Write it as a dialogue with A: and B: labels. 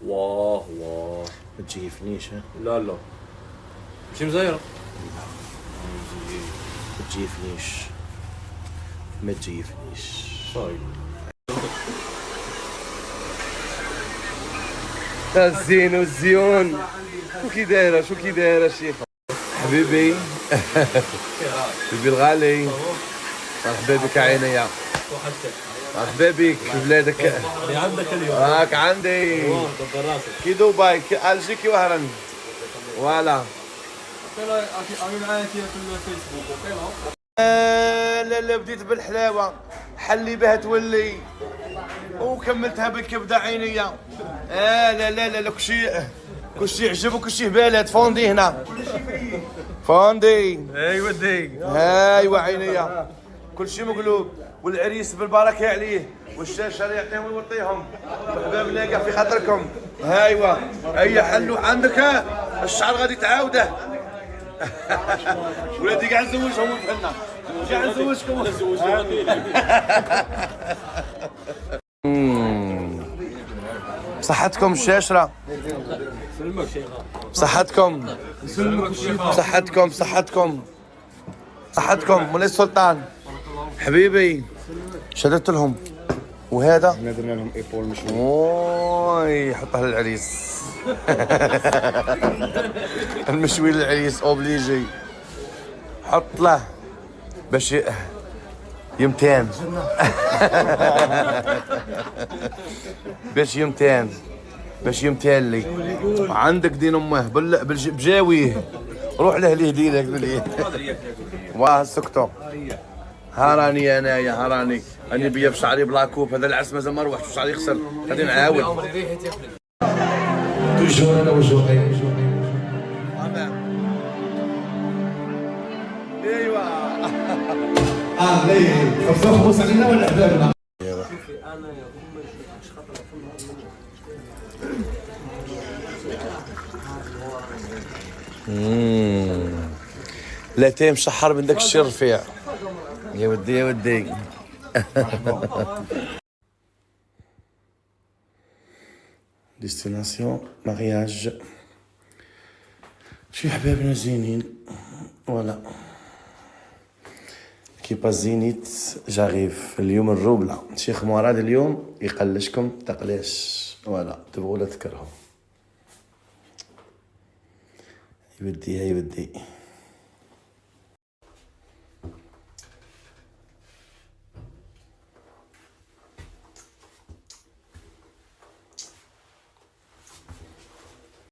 A: واه واه
B: ما تجيفنيش ها.
A: لا لا ماشي مزيرة.
B: ما تجيفنيش ما تجيفنيش.
A: طيب
B: الزين والزيون شو كي دايره شو كي دايره شيخ حبيبي. حبيبي الغالي مرحبا بك عينيا. مرحبا بك في بلادك.
A: اللي عندك اليوم
B: راك عندي
A: كبر راسك.
B: كي دبي كي الجيكي وهران فوالا.
A: عامل معايا في الفيسبوك
B: لا لا بديت بالحلاوه حلي بها تولي وكملتها بالكبده عينيا. لا لا لا لا كلشي يعجب وكلشي بلد فوندي هنا فوندي.
A: ايوا دي
B: ايوا عينيا كلشي مقلوب والعريس بالبركه عليه والشاشه يعطيهم ويوطيهم مرحبا بناقه في خاطركم. ايوا اي حلو عندك الشعر غادي تعاوده. ولادي كاع نزوجهم بحالنا كاع نزوجكم. صحتكم الشاشرة صحتكم صحتكم صحتكم صحتكم مولاي السلطان حبيبي شددت لهم. وهذا
C: احنا درنا لهم ايبول مشوي.
B: اوي حطها للعريس. المشوي للعريس اوبليجي حط له باش يمتان. باش يمتان لي. عندك دين امه بجاويه روح له ليه دينك بليه. واه سكتو هراني انايا هراني اني بيا بشعري بلاكوب. هذا العرس مازال ما روحش وشعري خسر. غادي نعاود توجور انا وجوهي. ايوا ليه خفوف خبص علينا ولا حبابنا.
A: شوفي انا يا هم مش خاطر
B: لا تيم شحر من داك الشي رفيع يا ودي يا ودي. ديستيناسيون مارياج شي حبابنا زينين فوالا. كي با زينيت جاريف اليوم الروبلة شيخ مراد اليوم يقلشكم تقلاش فوالا تبغوا لا تكرهوا. يودي يا ودي.